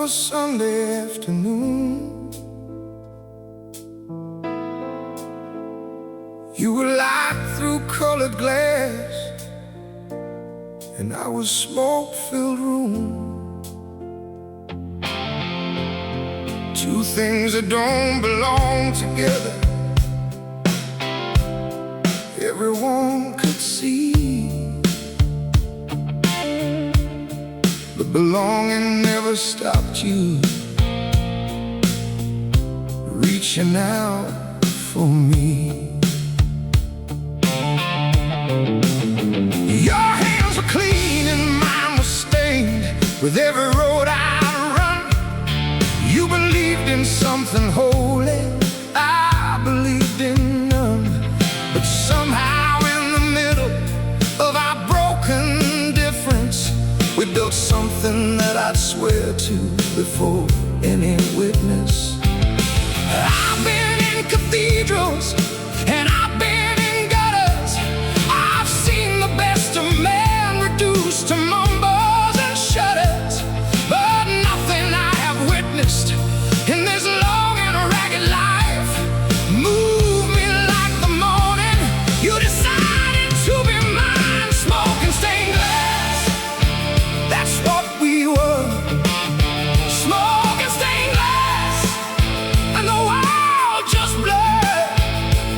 a Sunday afternoon. You were light through colored glass, and I was smoke-filled room. Two things that don't belong together, everyone could see. But belonging never stopped you reaching out for me. Your hands were clean and mine was stained with every road I'd run. You believed in something holy, I believed in none. But somehow in the middle of our broken difference, we built something that I'd swear to before any witness. I've been in cathedrals and I've been in gutters. I've seen the best of man reduced to mumbles and shudders. But nothing I have witnessed in this long and ragged life moved me like the morning you decided to be mine. Smoking stained glass, that's what we were. Smoking stained glass, and the world just blurred.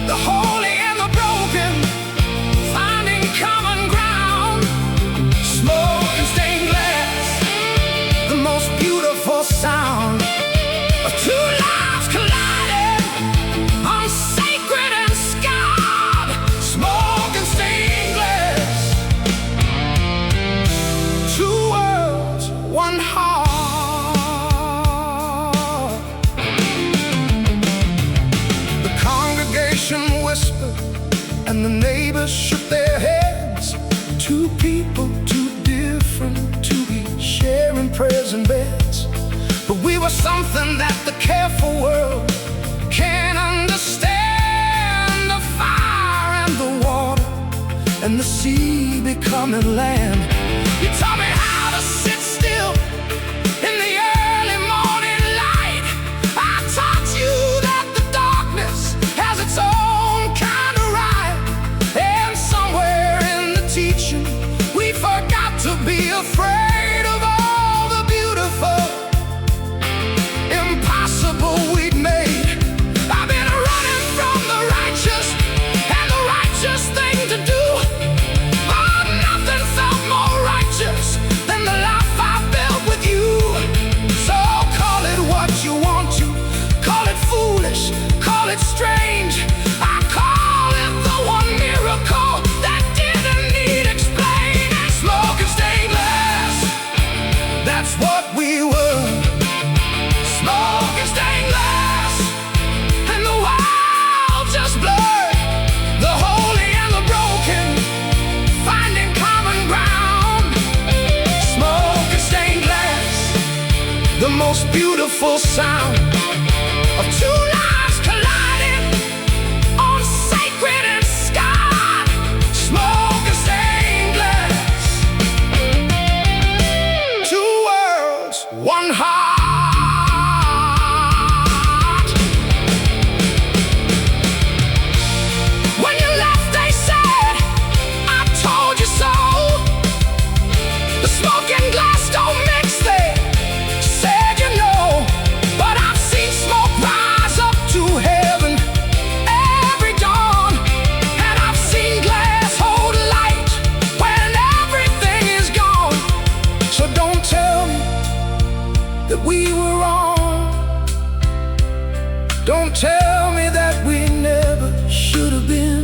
The holy and the broken finding common ground. Smoking stained glass, the most beautiful sound of two lives colliding on sacred and scarred. Smoking stained glass, two worlds, one heart. The congregation whispered and the neighbors shook their heads. Two people, too different to be sharing prayers and beds. But we were something that the careful world can't understand. The fire and the water and the sea becoming land. You taught me how to sit still in the early morning light. I taught you that the darkness has its own kind of right. And somewhere in the teaching, we forgot to be afraid of all the beautiful impossible we'd made. I've been running from the righteous and the righteous thing to do. But nothing felt more righteous than the life I built with you. So call it what you want to, call it foolish, call it strange. I call it the one miracle that didn't need explaining. Smoking stained glass, that's what we were. Smoking stained glass, and the world just blurred. The holy and the broken finding common ground. Smoking stained glass, the most beautiful sound of two lives colliding on sacred and scarred. Smoking stained glass, two worlds, one heart. When you left, they said, I told you so. The smoking glass don't mix, they said, you know. But I've seen smoke rise up to heaven every dawn. And I've seen glass hold light when everything is gone. So don't tell me that we were wrong. Don't tell me that we never should have been.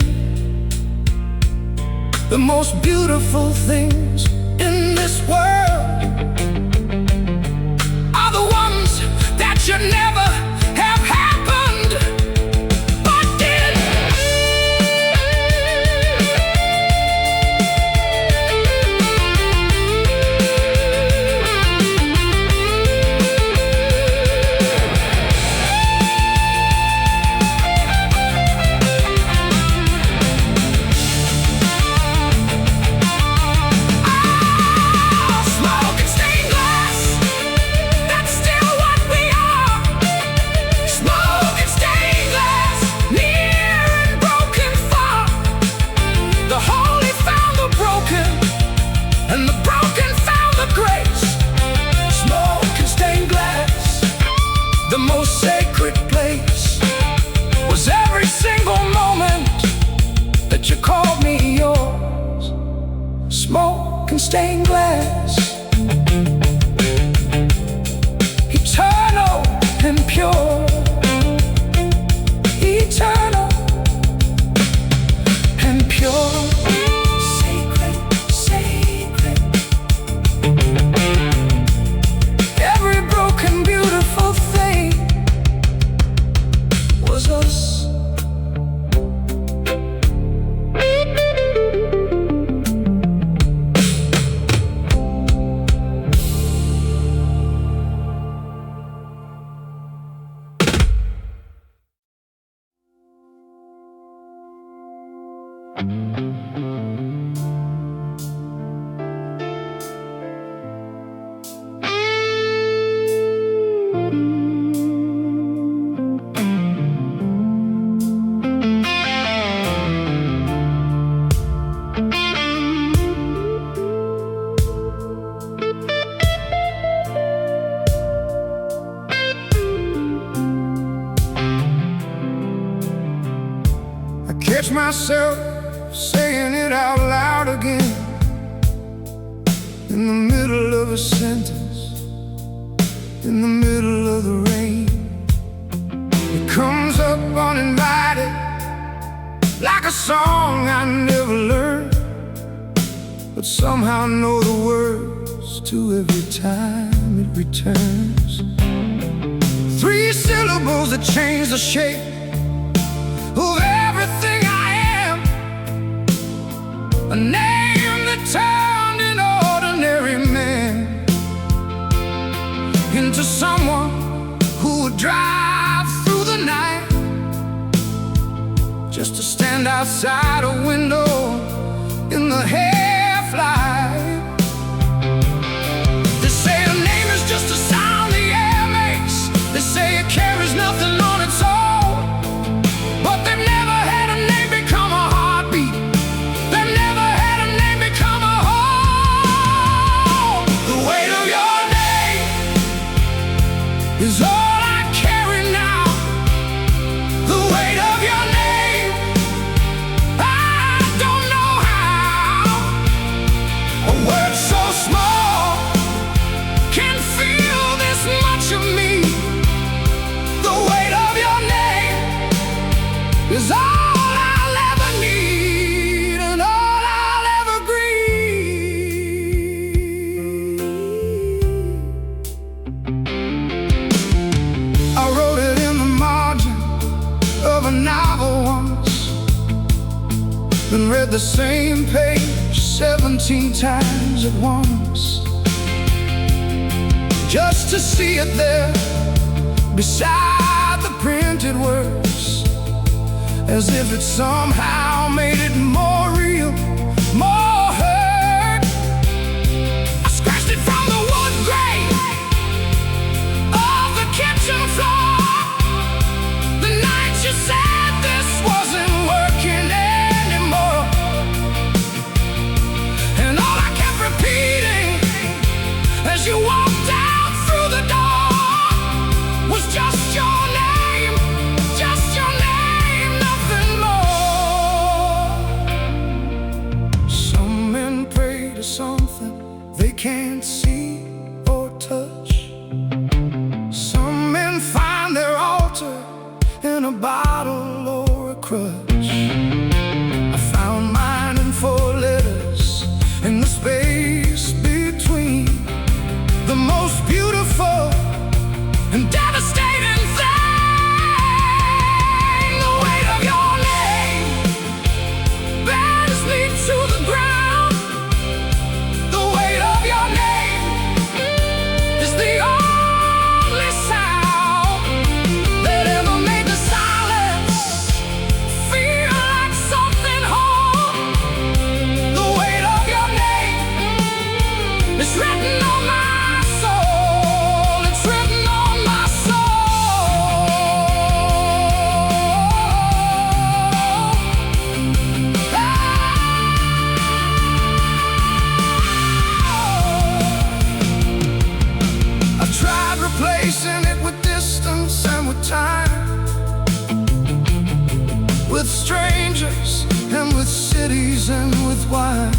The most beautiful things in this world are the ones that should never have happened, but did. Smoking stained glass, that's still stained glass, eternal and pure, eternal and pure, sacred, sacred. Every broken, beautiful thing was us. Catch myself saying it out loud again, in the middle of a sentence, in the middle of the rain. It comes up uninvited, like a song I never learned, but somehow know the words to every time it returns. 3 syllables that change the shape of everything I am, a name that turned an ordinary man into someone who would drive through the night just to stand outside a window in the half-light. They say a name is just a sound the air makes. They say it carries nothing on its own, but they've never had a name become a heartbeat. They've never had a name become a home. The weight of your name is all I carry now. The weight of your name, I don't know how. A word so small can feel this much of me. The weight of your name is all I'll ever need and all I'll ever grieve. I wrote it in the margin of a novel once, then read the same page 17 times at once, just to see it there beside the printed words, as if it somehow made it more real, more hurt. I scratched it from the wood grain of the kitchen floor the night you said this wasn't working anymore. And all I kept repeating as you walked out through the door was just your name, just your name, nothing more. Some men pray to something they can't see or touch. Some men find their altar in a bottle or a crutch. I found mine in 4 letters in the space between the most beautiful and devastating thing. The weight of your name bends me to the ground. The weight of your name is the only sound that ever made the silence feel like something whole. The weight of your name is written on my soul. It's written on my soul. I tried replacing it with distance and with time, with strangers and with cities and with wine.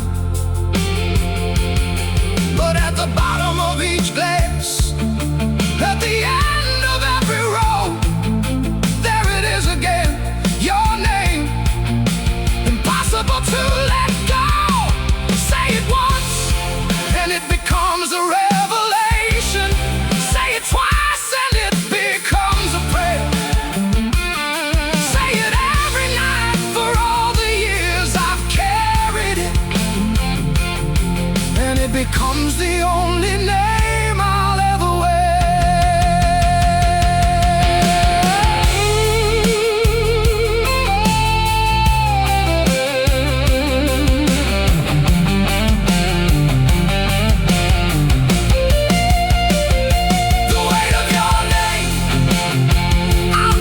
the only name I'll ever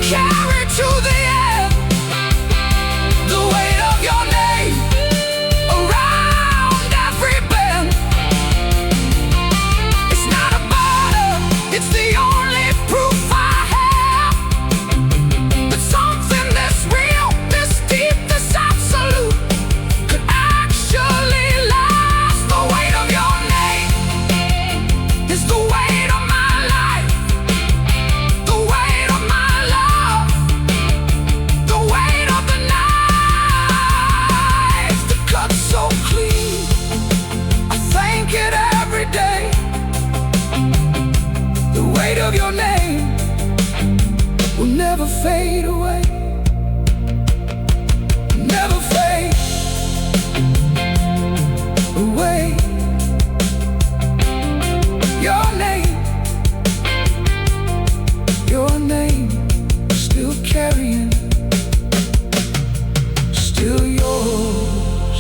carry to the end, the weight of your name around every bend. It's not a border, it's the only proof I have that something this real, this deep, this absolute could actually last. The weight of your name is the weight of my life, the weight of my love, the weight of the knife that cuts so clean. I thank it every day. The weight of your name will never fade away, never fade away. Your name, still carrying, still yours.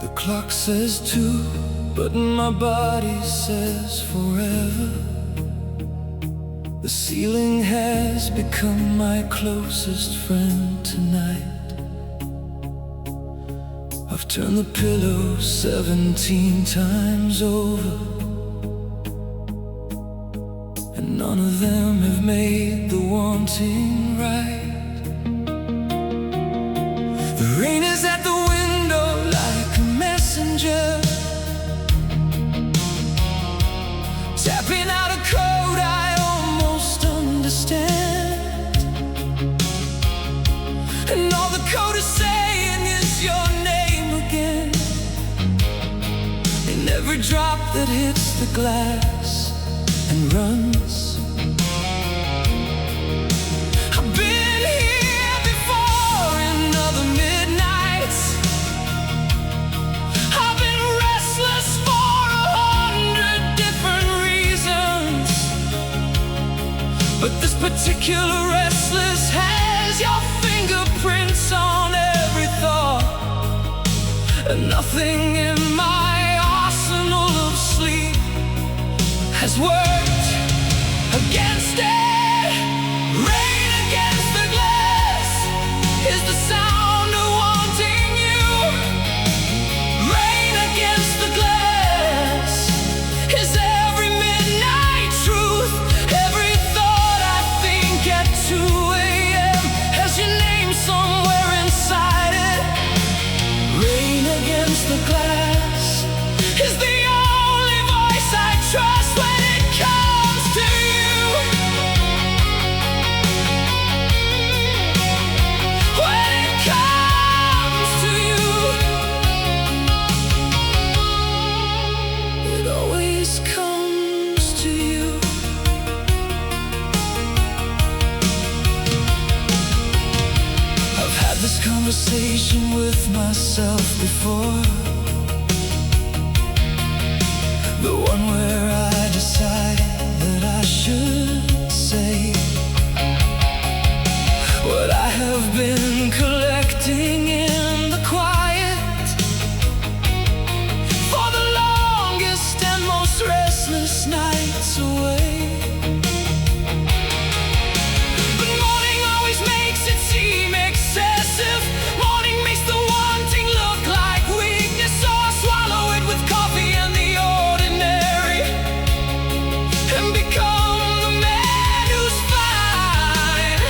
The clock says 2, but my body says forever. The ceiling has become my closest friend tonight. I've turned the pillow 17 times over, and none of them have made the wanting right. The rain is at the window like a messenger, tapping out a code I almost understand. And all the code is saying is your name again, in every drop that hits the glass and runs. I've been here before in other midnights. I've been restless for 100 different reasons, but this particular restless has your fingerprints on every thought, and nothing in my arsenal of sleep has worked against it. Rain against the glass is the sound of wanting you. Rain against the glass is every midnight truth. Every thought I think at 2 a.m. has your name somewhere inside it. Rain against the glass is the only voice I trust when it comes to you. When it comes to you, it always comes to you. I've had this conversation with myself before, the one where I decide that I should say what I have been collecting in the quiet for the longest and most restless nights away. But morning always makes it seem excessive. Morning makes the wanting look like weakness, so I swallow it with coffee and the ordinary, and become the man who's fine.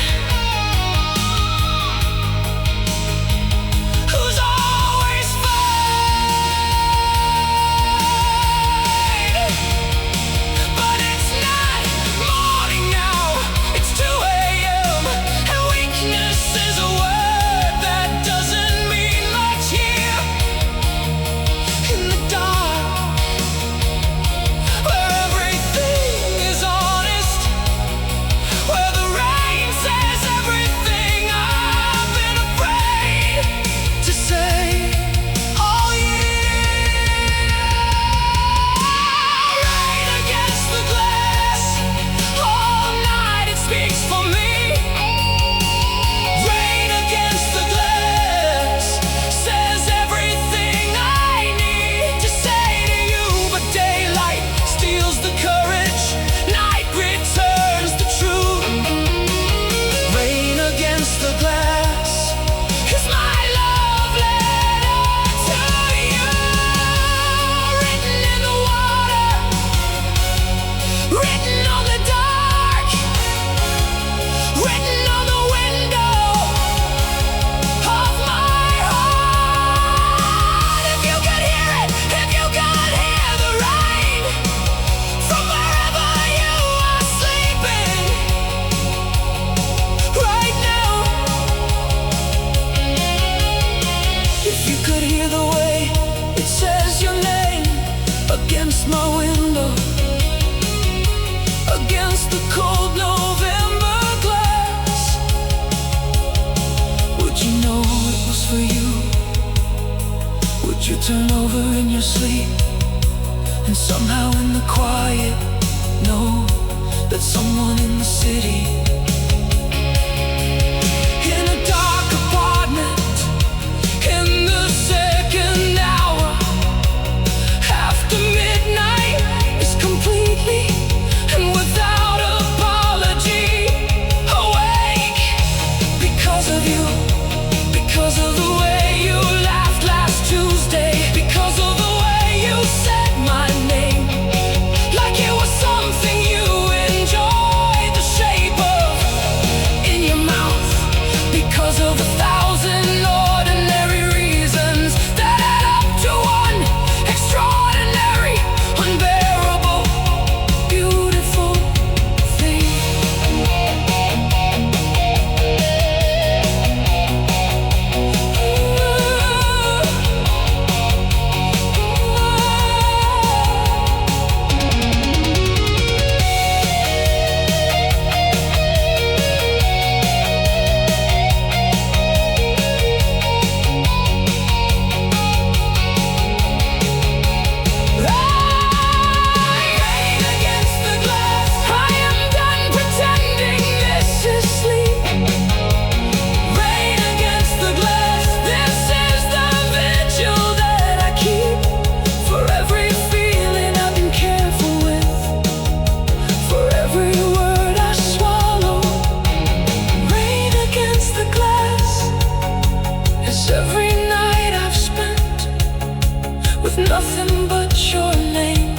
the cold November glass. Would you know it was for you? Would you turn over in your sleep and somehow in the quiet know that someone in the city, in a dark apartment, in the second hour after midnight, is completely and without apology awake because of you, because of the way you laughed last Tuesday, because of the way you said my name like it was something you enjoyed the shape of in your mouth, because of 1,000 ordinary reasons that add up to one extraordinary, unbearable, beautiful thing. Rain against the glass, I am done pretending this is sleep. Rain against the glass, this is the vigil that I keep for every feeling I've been careful with, for every word I swallow. Rain against the glass is every night I've spent with nothing but your name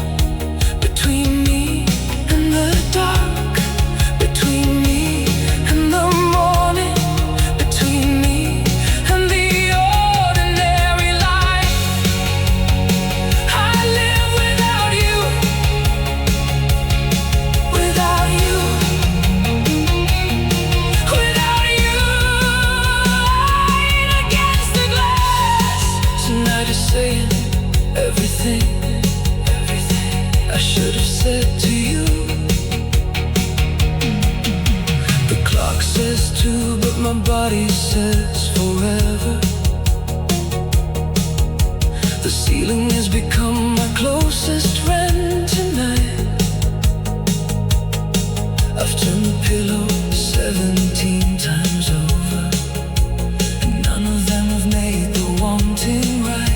between me and the dark, between me and the morning, between me and the ordinary life I live without you, without you, without you. Rain against the glass. Tonight is saying everything, everything I should have said to you. The clock says 2, but my body says forever. The ceiling has become my closest friend tonight. I've turned the pillow 17 times over, and none of them have made the wanting right.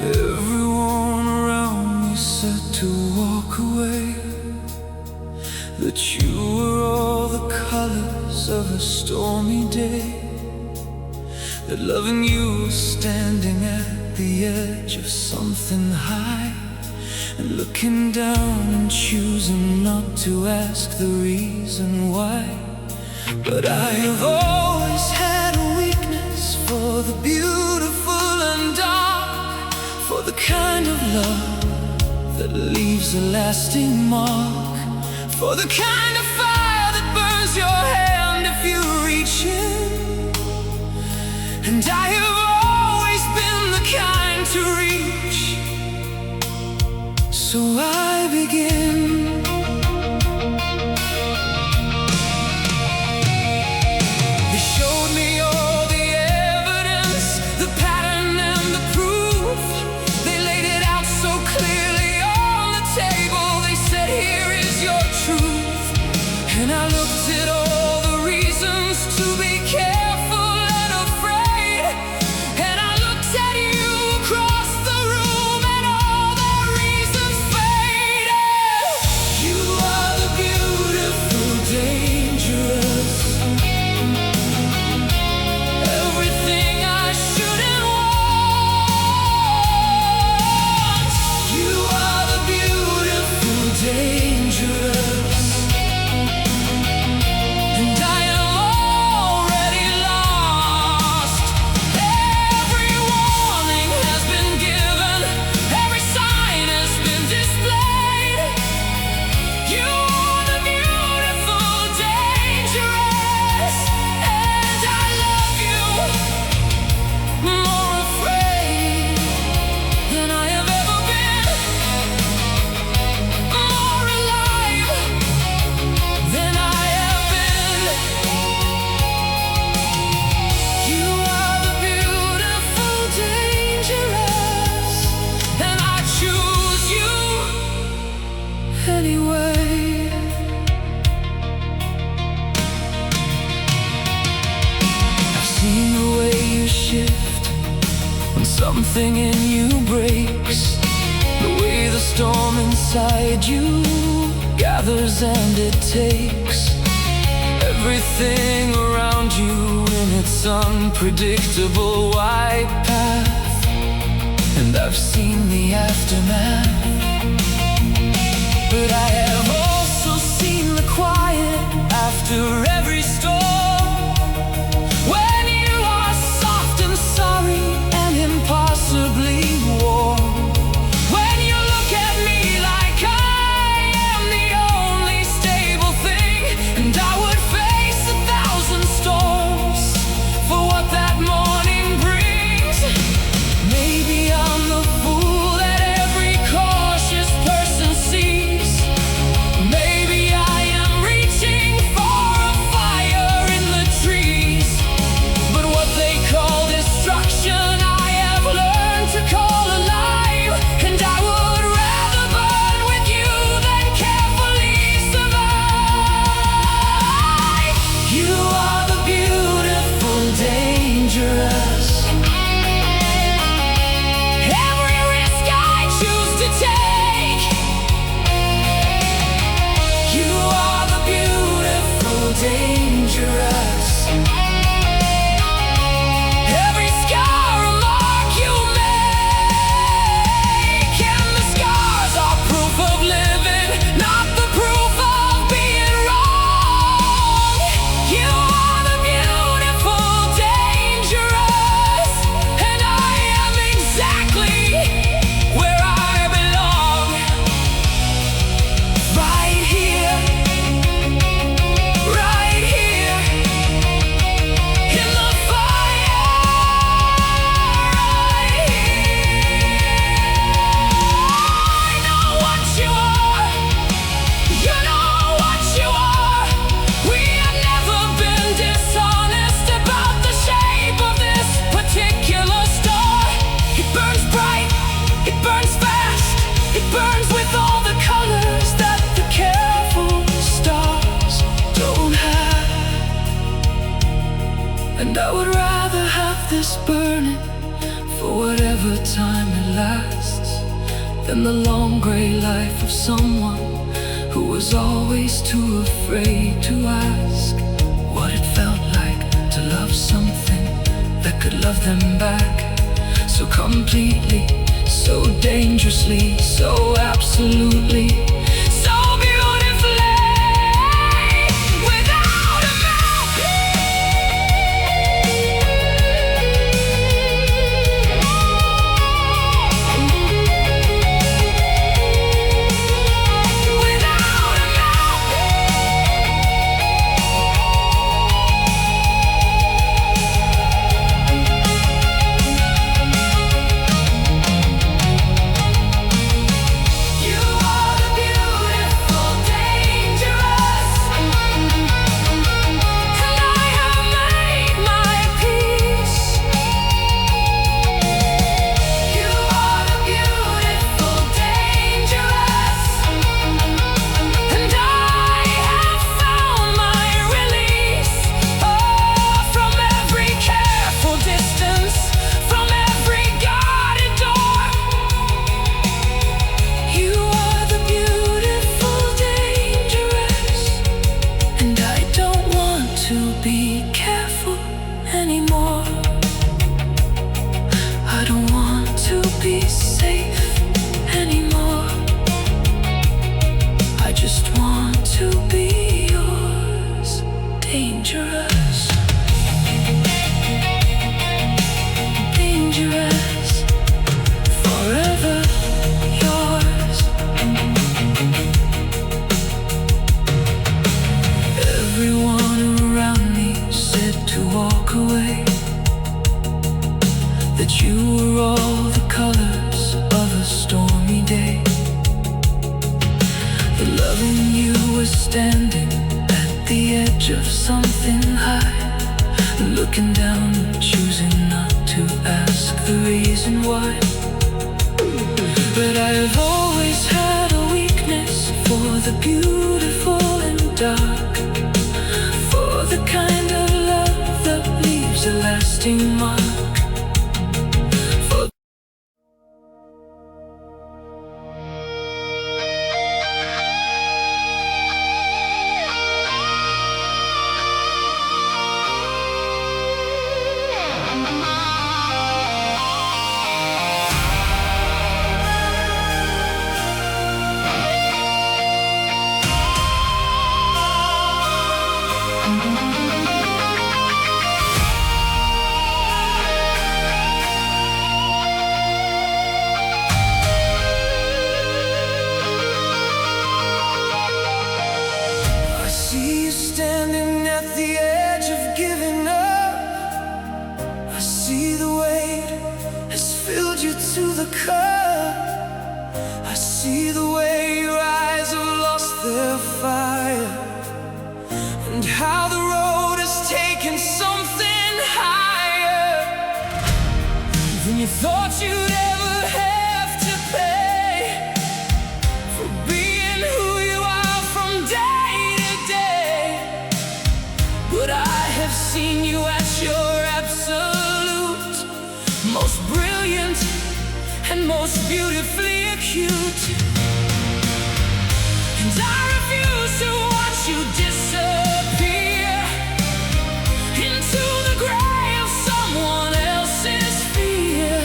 Everyone around me said to walk away, that you were all the colors of a stormy day, that loving you was standing at the edge of something high, and looking down and choosing not to ask the reason why. But I have always had a weakness for the beautiful and dark, for the kind of love that leaves a lasting mark, for the kind of fire that burns your hand if you reach in. And I have always been the kind to reach, so I begin. They showed me all the evidence, the pattern and the proof. They laid it out so clearly on the table. They said, here is your truth. Something in you breaks, the way the storm inside you gathers and it takes everything around you in its unpredictable wide path. And I've seen the aftermath, but I have also seen the quiet after every storm. When you are soft and sorry and impossibly warm. When you look at me like I am the only stable thing, and I would face 1,000 storms for what that morning brings. Maybe I'm the fool that every cautious person sees. Maybe I am reaching for a fire in the trees. But what they call destruction, I have learned to call alive. And I would rather burn with you than carefully survive. You are the beautiful, dangerous. Every risk I choose to take. You are the beautiful, dangerous. Every scar a mark you make, and the scars are proof of living, not the proof of being wrong. You are the beautiful, dangerous, and I am exactly where I belong. Right here, right here, in the fire, right here. I know what you are, you know what you are. We have never been dishonest about the shape of this particular star. It burns bright, it burns fast, it burns with all the colors that the careful stars don't have. And I would rather have this burning for whatever time it lasts than the long gray life of someone who was always too afraid to ask what it felt like to love something that could love them back so completely, so dangerously, so absolutely, so beautifully, without a mouth. Without a mouth. You are the beautiful, dangerous, and I have made my peace. You are the beautiful, dangerous, and I have found my release. From every careful distance, from every guarded door. You are the beautiful, dangerous, and I don't want to be careful anymore. I don't want to be safe anymore. I just want to be yours, dangerous. Dangerous, forever yours. Everyone around me said to walk away, that you were all the colors of a stormy day. The love in you was standing at the edge of something high, looking down, choosing not to ask the reason why. But I've always had a weakness for the beautiful and dark, for the kind of love that leaves a lasting mark. I see you standing at the edge of giving up. I see the weight has filled you to the cup. I see the way your eyes have lost their fire, and how the road has taken something higher than you thought you'd ever have to pay for being who you are from day to day. But I have seen you at your absolute most brilliant and most beautifully acute, and I refuse to watch you disappear into the gray of someone else's fear.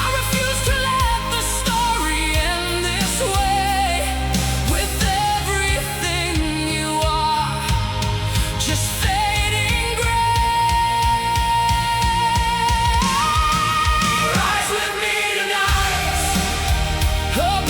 I refuse to let the story end this way, with everything you are just fading gray. Rise with me tonight, up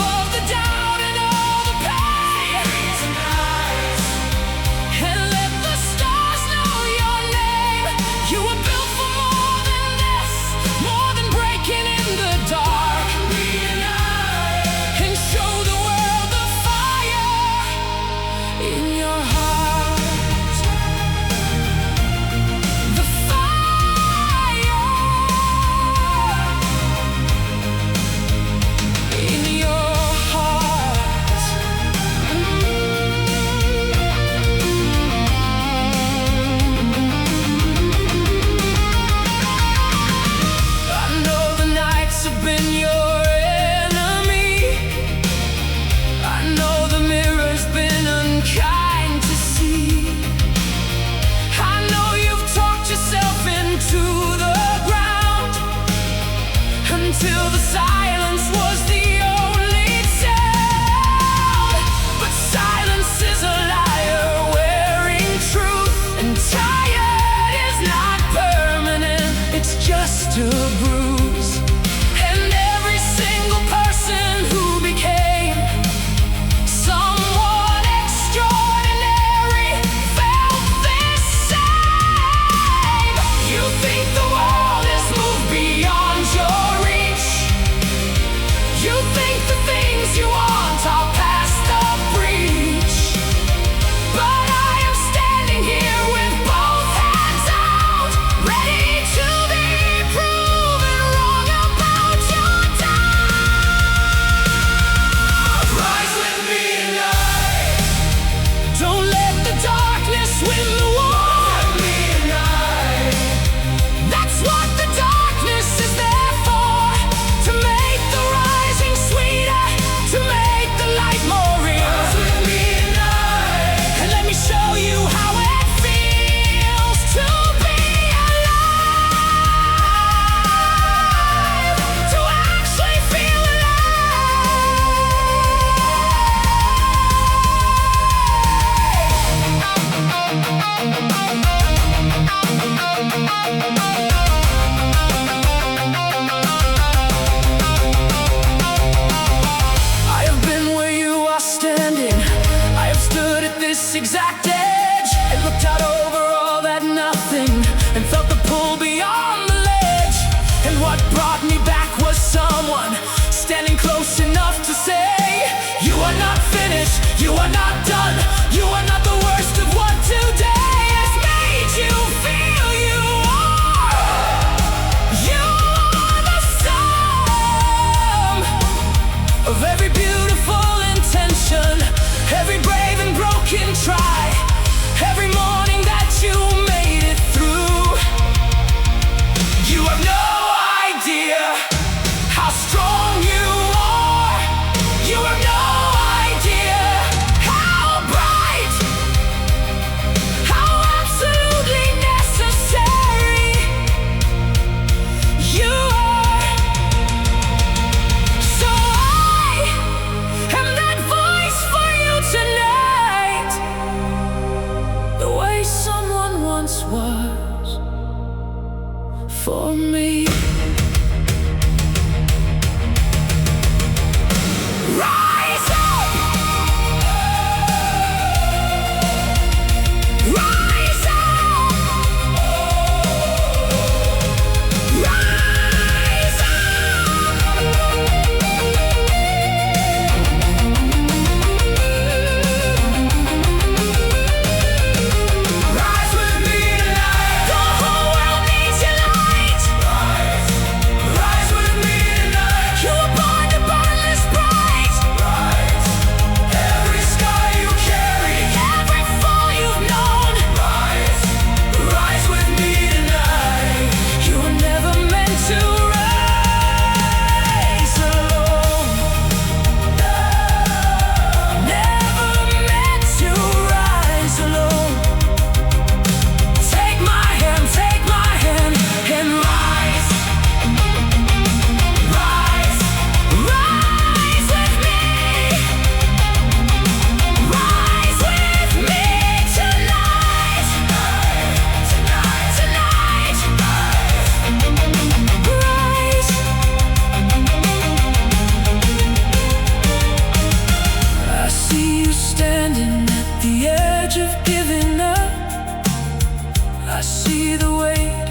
I see the weight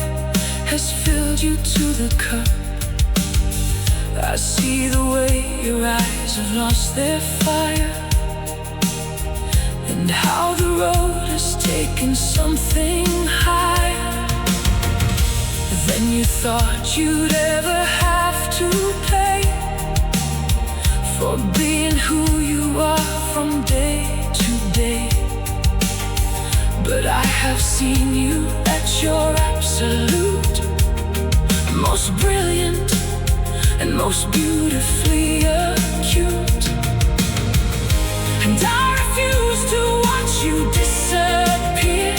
has filled you to the cup. I see the way your eyes have lost their fire, and how the road has taken something higher than you thought you'd ever have to pay for being who you are from day to day. But I have seen you at your absolute most brilliant and most beautifully acute, and I refuse to watch you disappear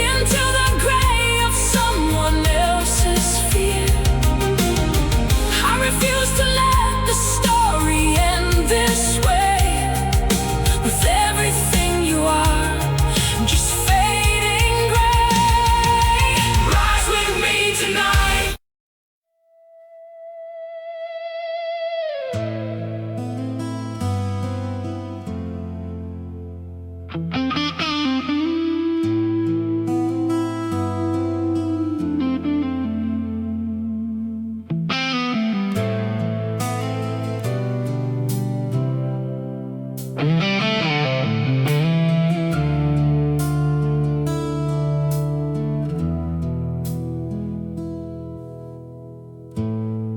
into the gray of someone else's fear. I refuse to let the story end this way, with everything you are just fading gray. Rise with me tonight.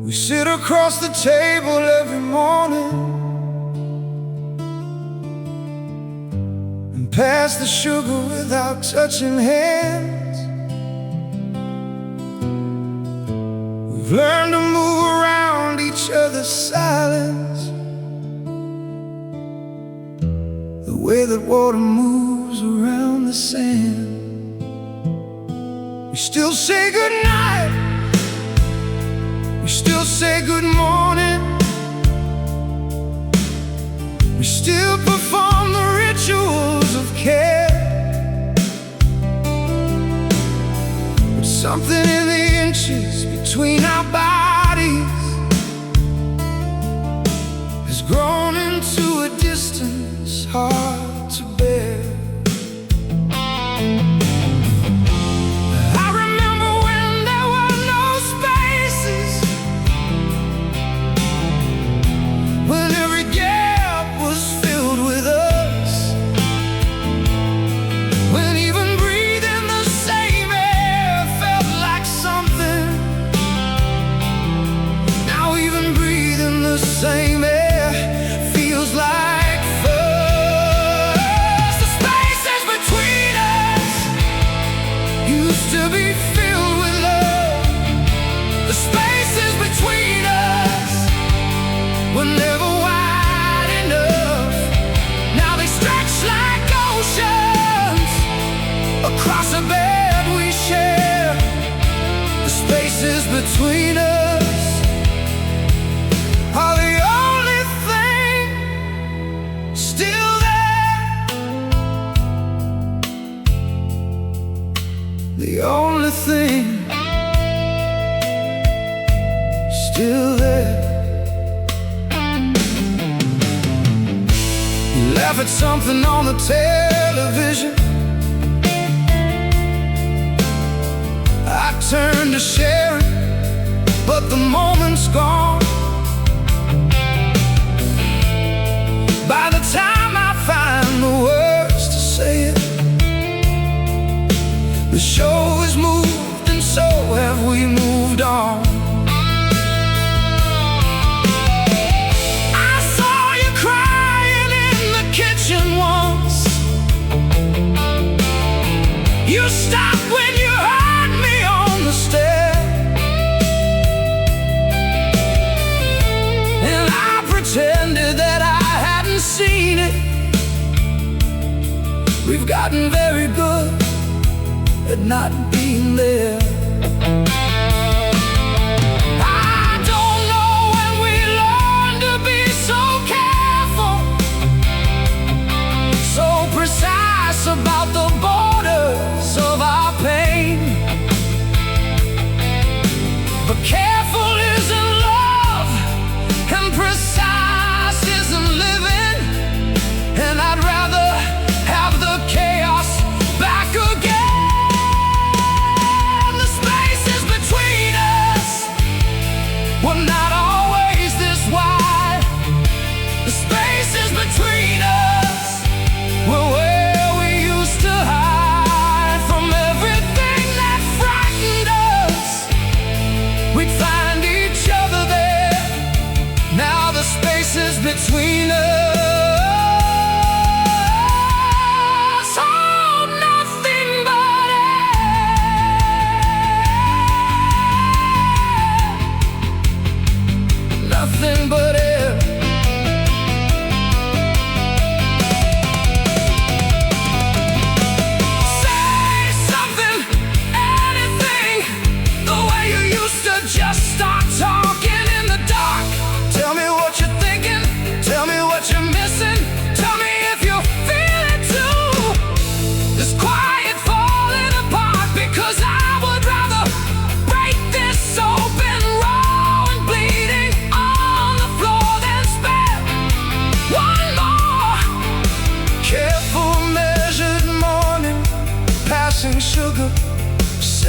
We sit across the table every morning and pass the sugar without touching hands. We've learned to move around each other's silence, the way that water moves around the sand. We still say goodnight, we still say good morning, we still perform the rituals of care. But something in the inches between our bodies has grown into a distance hard to bear. Same air feels like first. The spaces between us used to be filled with love. The spaces between us were never wide enough. Now they stretch like oceans across a bed we share. The spaces between us are the only thing still there. The only thing still there. You laugh at something on the television, I turn to share it, but the moment's gone. By the time I find the words to say it, the show has moved, and so have we moved on. I saw you crying in the kitchen once. You stopped when you heard me on the stair, and I pretended that I hadn't seen it. We've gotten very good at not being there. I don't know when we learn to be so careful, so precise about the borders of our pain. But careful isn't love, and precise isn't living, and I'd rather have the chaos back again.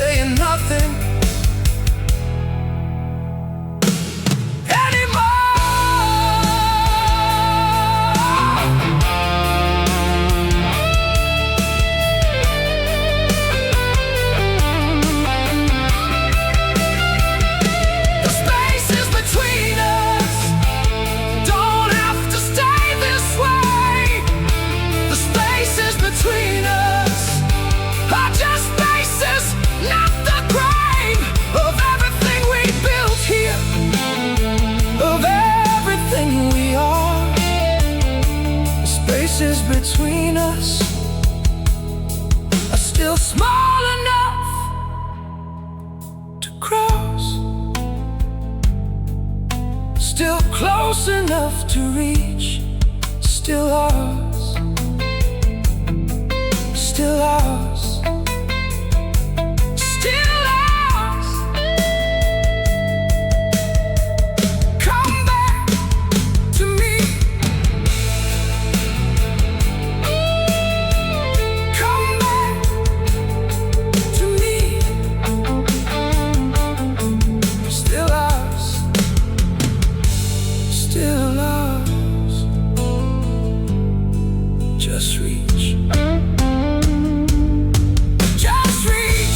saying nothing between us are still small enough to cross, still close enough to reach, still ours, still ours, still ours. Come back to me. Just reach. Just reach.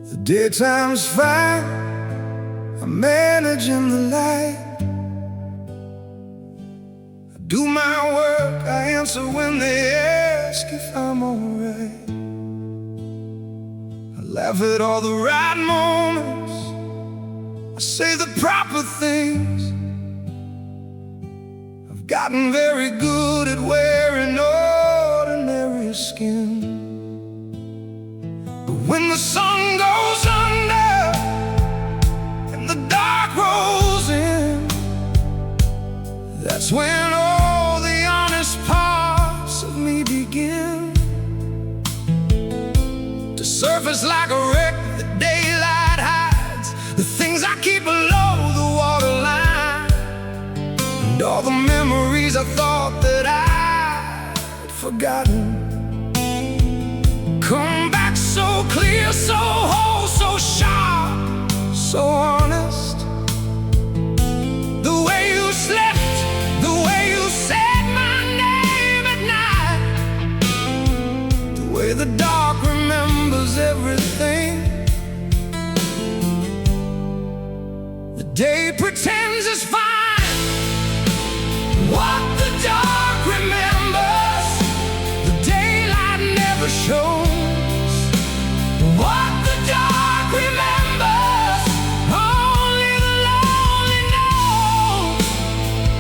The daytime's fine, I'm managing the light. I do my work, I answer when they ask if I'm alright. I laugh at all the right moments, I say the proper things. I've gotten very good at wearing ordinary skin. When the sun goes under and the dark rolls in, that's when all the honest parts of me begin to surface like a wreck that daylight hides, the things I keep below the waterline, and all the memories I thought that I'd forgotten come back so clear, so whole, so sharp, so honest. The way you slept, the way you said my name at night, the way the dark remembers everything. The day pretends it's fine, what the dark remembers, the daylight never shows. What the dark remembers, only the lonely know.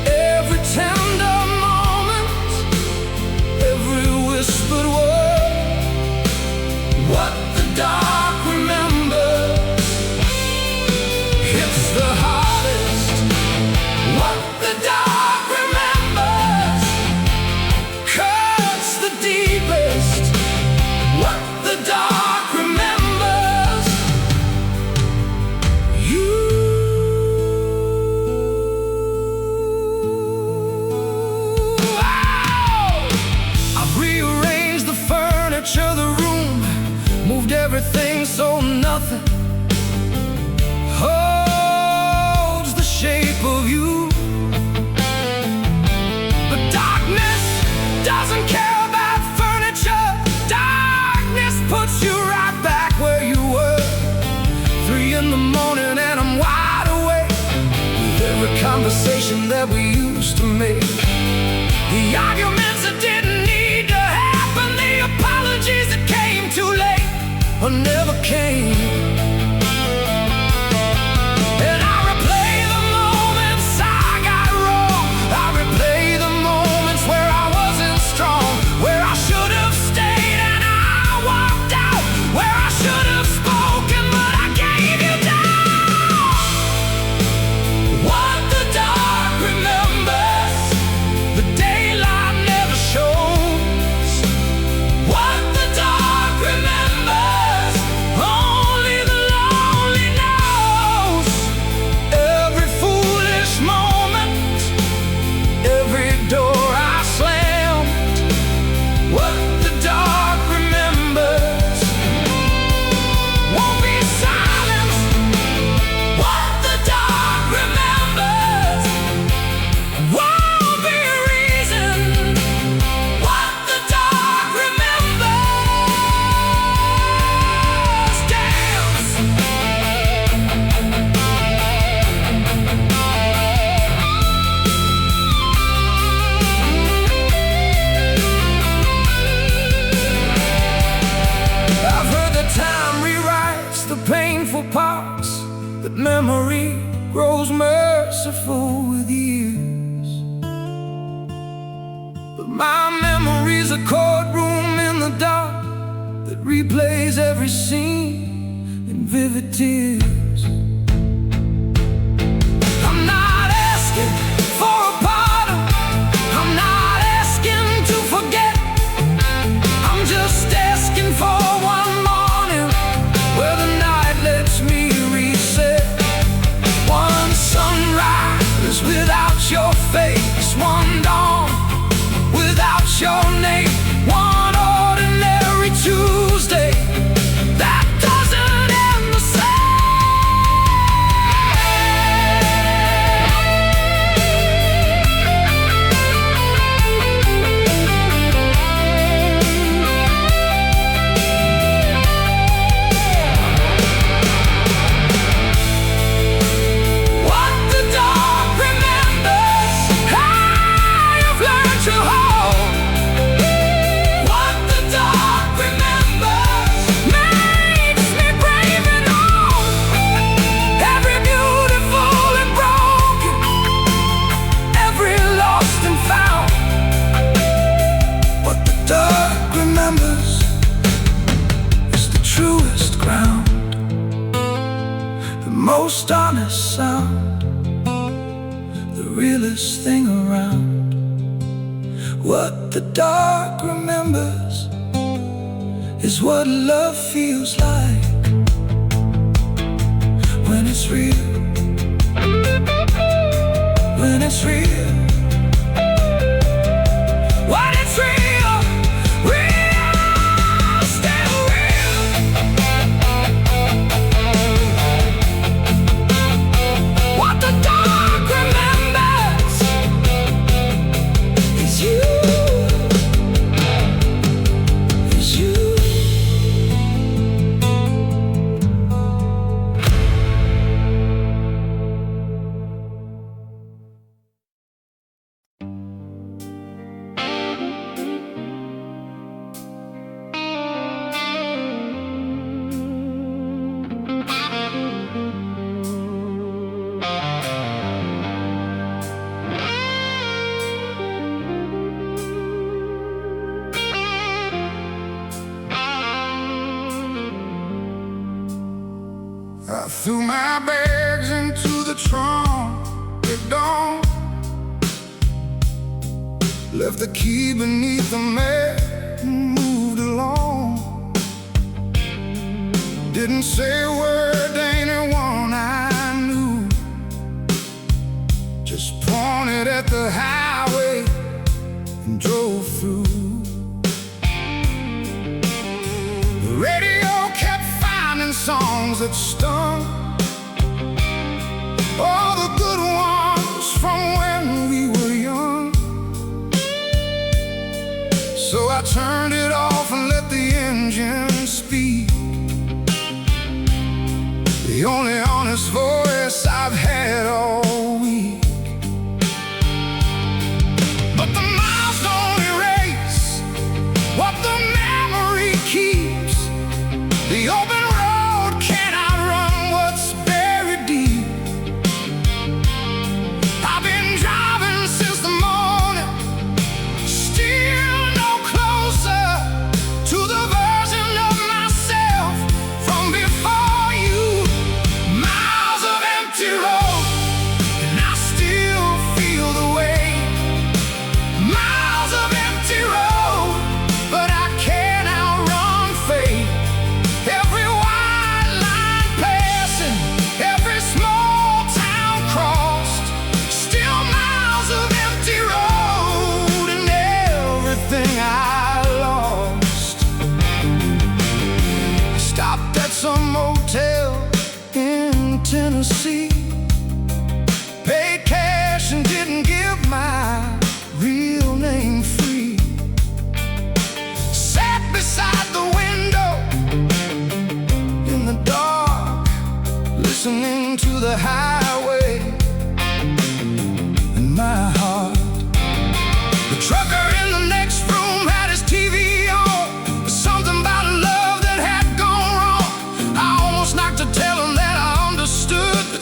Every tender moment, every whispered word, what the dark remembers hits the hardest. What the dark remembers memory grows merciful with years. But my memory's a courtroom in the dark that replays every scene in vivid tears. I'm not asking for a pardon, I'm not asking to forget. I'm just asking for one morning where the night lets me reset. One sunrise without your face, one dawn without your name, one ordinary Tuesday that doesn't end the what the dark remembers, I have learned to hold. What the dark remembers makes me brave and old. Every beautiful and broken, every lost and found. What the dark remembers is the truest ground, the most honest sound, the realest thing around. What the dark remembers is what love feels like when it's real, when it's real, when it's real, real, still real. What the dark remembers is you, is you. I threw my bags into the trunk at dawn, left the key beneath the mat and moved along. Didn't say a word to anyone I knew, just pointed at the highway and drove through. The radio kept finding songs that stung, all the good ones from when we were young. So I turned it off and let the engine speak, the only honest voice I've had all week. But the miles don't erase what the memory keeps. The open road can't outrun what's buried deep. I've been driving since the morning, still no closer to the version of myself from before you. Miles of empty road, and I still feel the way. Miles of empty road, but I can't outrun fate. Every white line passing, every small town crossed, still miles of empty road and everything I lost. Stopped at some motel in Tennessee, paid cash and didn't give my real name free. Sat beside the window in the dark, listening to the highway in my heart. The trucker in the next room had his TV on, something about love that had gone wrong. I almost knocked to tell him that I understood, but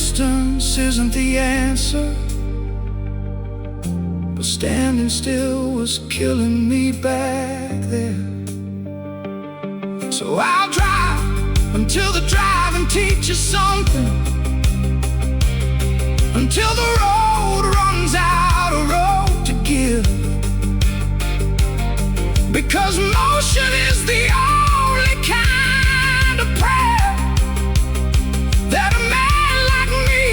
distance isn't the answer, but standing still was killing me back there. So I'll drive until the driving teaches something, until the road runs out of road to give. Because motion is the only kind of prayer that a man like me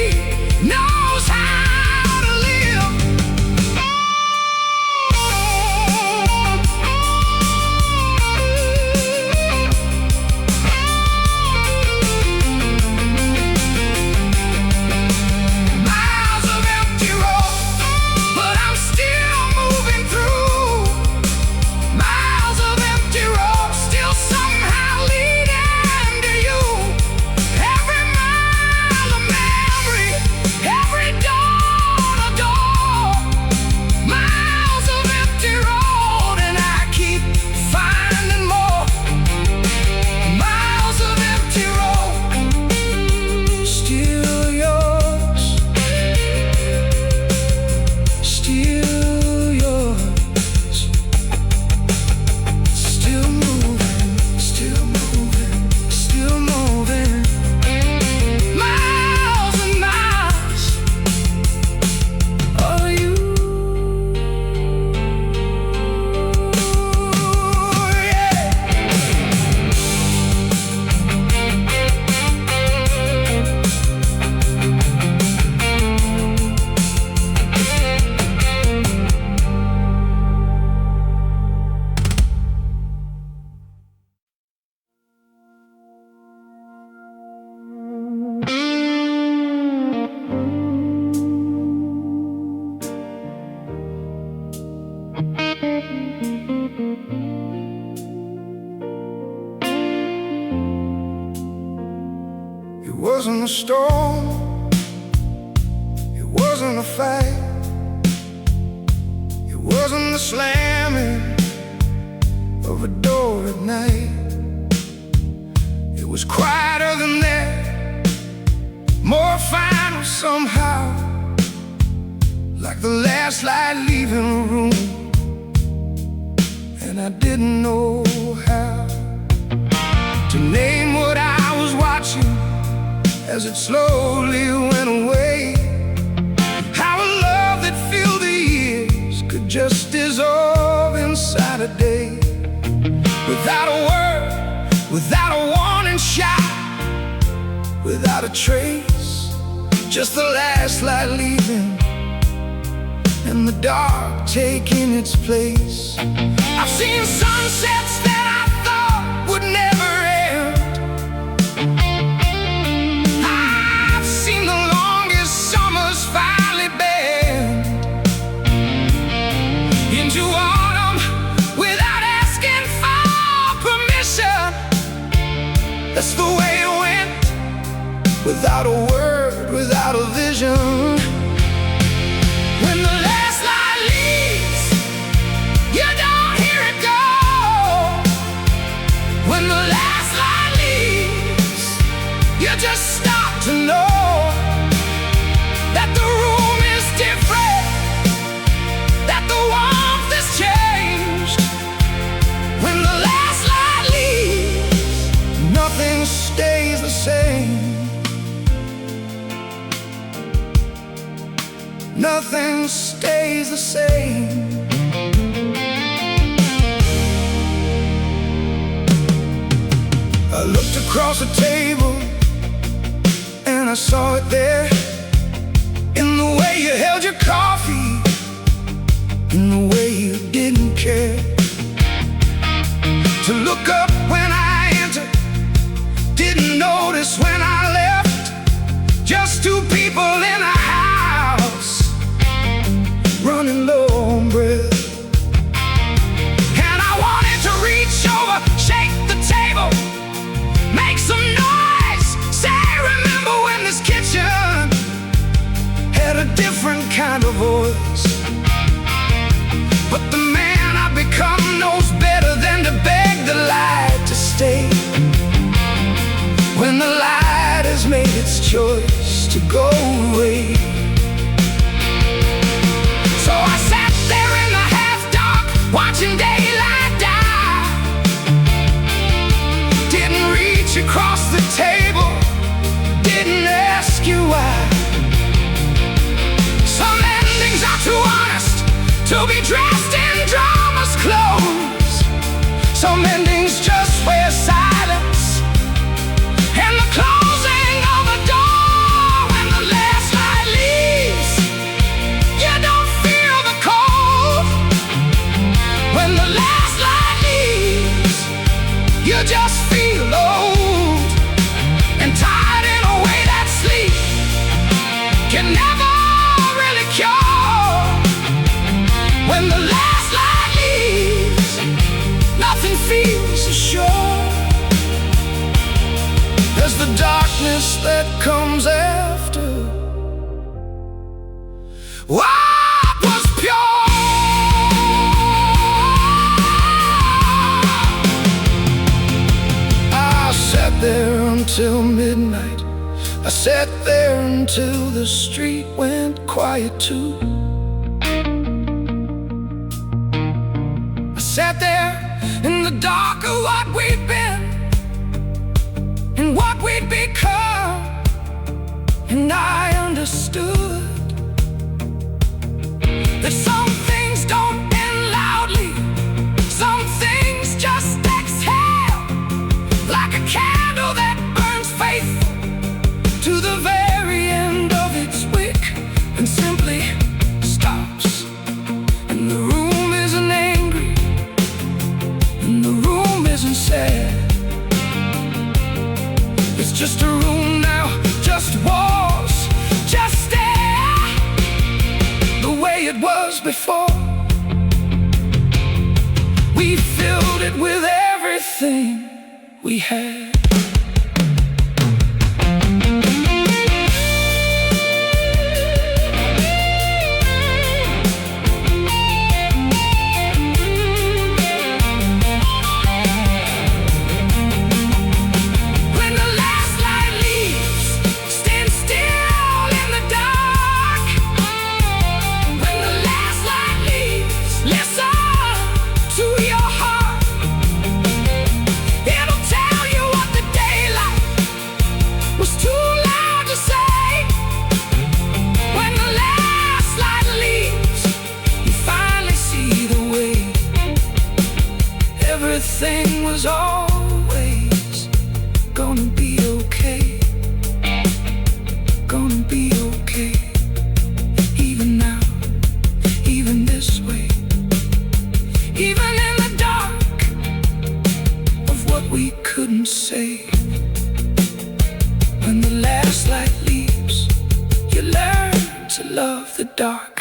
knows how to live. Miles of empty road, but I'm still moving through. Miles of empty road, still somehow leading to you. Every mile a memory, every dawn a door. Miles of empty road, and I keep finding more. Miles of empty road, still yours, still yours. Still moving, still moving, still moving. Miles and miles of you. Yeah. It wasn't a storm, it wasn't a fight, it wasn't the slamming of a door at night. It was quieter than that, more final somehow, like the last light leaving a room, and I didn't know how to name what I was watching as it slowly went away. How a love that filled the years could just dissolve inside a day, without a word, without a warning shot, without a trace, just the last light leaving and the dark taking its place. I've seen sunsets that I thought would never end. I've seen the longest summers finally bend into autumn without asking for permission. That's the way it went, without a word, without a vision. When the last light leaves, you don't hear it go. When the last light leaves, you just stop to know that the room is different, that the warmth has changed. When the last light leaves, nothing stays the same. Nothing stays the same. I looked across the table and I saw it there, in the way you held your coffee, in the way you didn't care to look up when I entered, didn't notice when I left. Just two people in a house, running low on breath. And I wanted to reach over, shake the table, make some noise, say, remember when this kitchen had a different kind of voice. But the man I've become knows better than to beg the light to stay, when the light has made its choice to go away. So I sat there in the half-dark, watching daylight die. Didn't reach across the table, didn't ask you why. Some endings are too honest to be dressed in drama's clothes. Some endings just wear silence and the closing of a door. When the last light leaves, you don't feel the cold. When the last light leaves, you just feel old and tired in a way that sleep can never really cure. When the last light leaves, nothing feels as sure as the darkness that comes after what was pure. I sat there until midnight. I sat there until the street went quiet too. I sat there in the dark of what we'd been and what we'd become, and I understood that some things don't end loudly, some things just exhale like a candle that burns faithful to the very end of its wick and simply stops. And the room isn't angry, and the room isn't sad. It's just a room now, just walls, just air, the way it was before. We filled it with everything we had. Everything was always gonna be okay, gonna be okay. Even now, even this way, even in the dark of what we couldn't say. When the last light leaves, you learn to love the dark.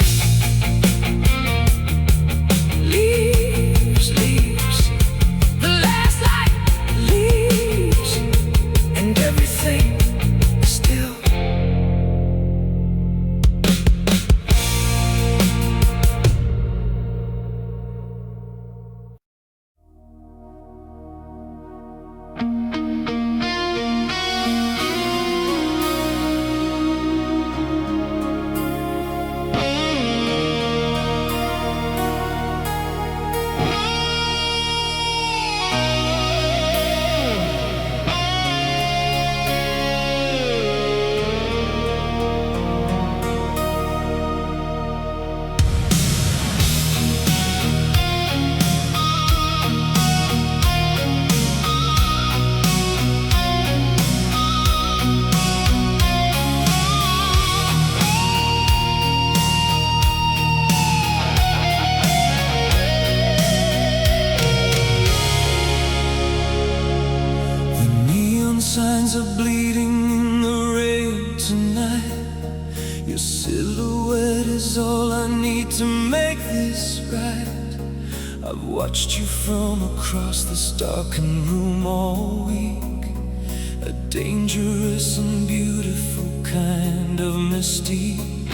Signs are bleeding in the rain tonight. Your silhouette is all I need to make this right. I've watched you from across this darkened room all week. A dangerous and beautiful kind of mystique.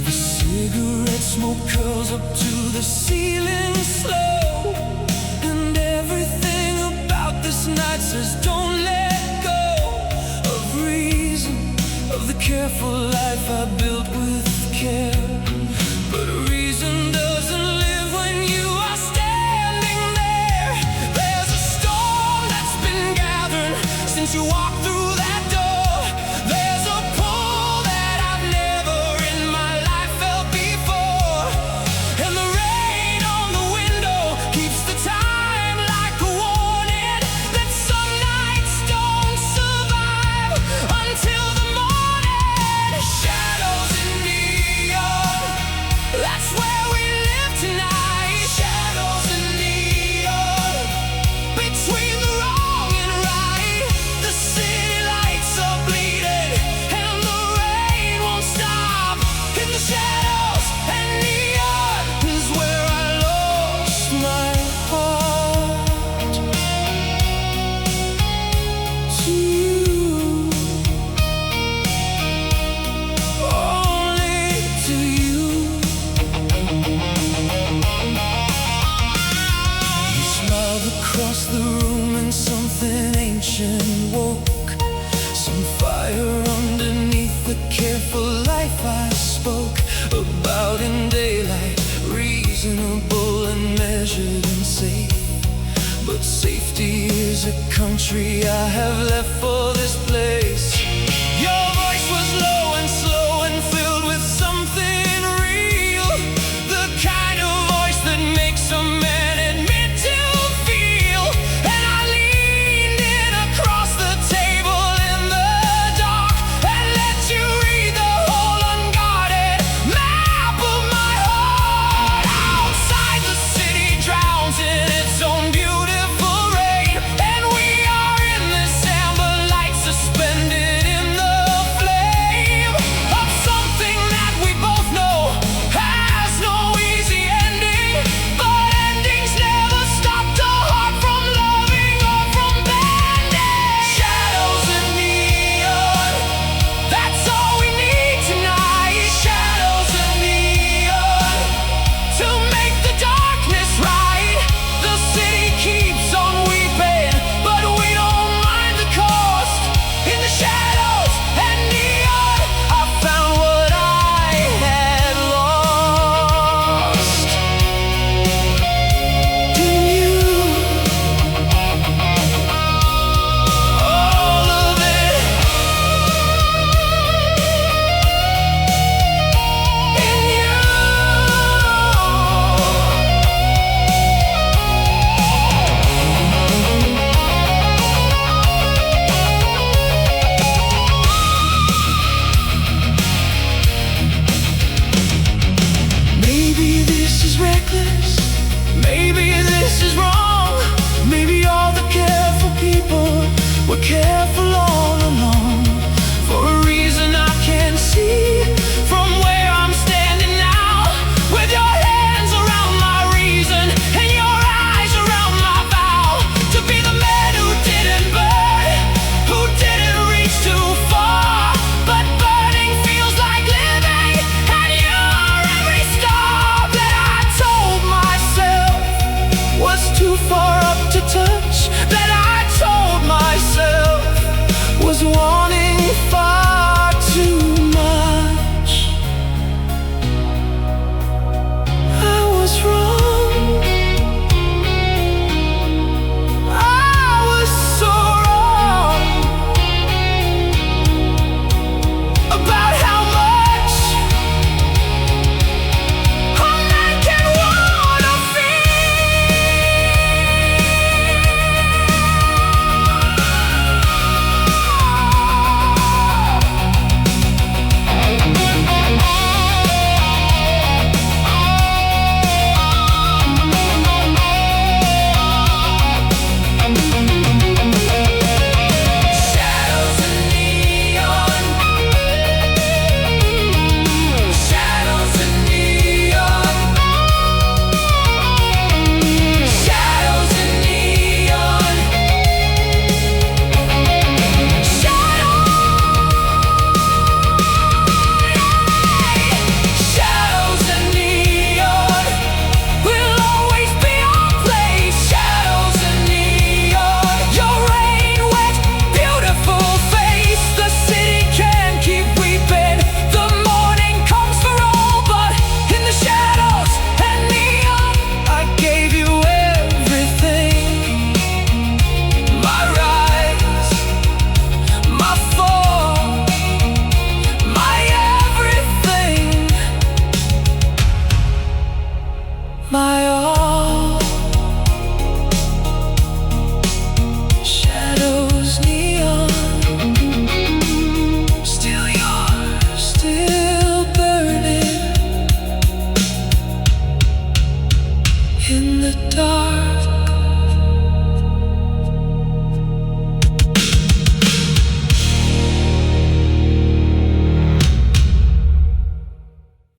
The cigarette smoke curls up to the ceiling slow, and everything about this night says don't let go of reason, of the careful life I built with care. But reason doesn't live when you are standing there. There's a storm that's been gathering since you walked through that door. There's a pull that I've never in my life felt before. And the rain on the window keeps the time like a warning that some nights don't survive until the morning. Shadows in neon, that's where we live tonight. Shadows in neon, between the wrong and right. The city lights are bleeding and the rain won't stop. In the shadows and neon is where I lost my heart to you, only to you. You smiled across the room and something ancient woke. Some fire underneath the careful life I spoke about in daylight, reasonable and measured and safe. But safety is a country I have left for this place. Your voice was low and slow and filled with something real, the kind of voice that makes a man admit to feel. And I leaned in across the table in the dark and let you read the whole unguarded map of my heart. Outside, the city drowns in its own beautiful rain, and we are in this amber light suspended in the flame of something that we both know has no easy ending. But endings never stopped a heart from loving or from bending. Shadows and neon, that's all we need tonight. Shadows and neon, to make the darkness right. The city keeps on weeping, but we don't mind the cost. In the shadows and neon, I found what I had lost in you. All of it in you. Maybe this is reckless, maybe this is wrong. Maybe all the careful people were careful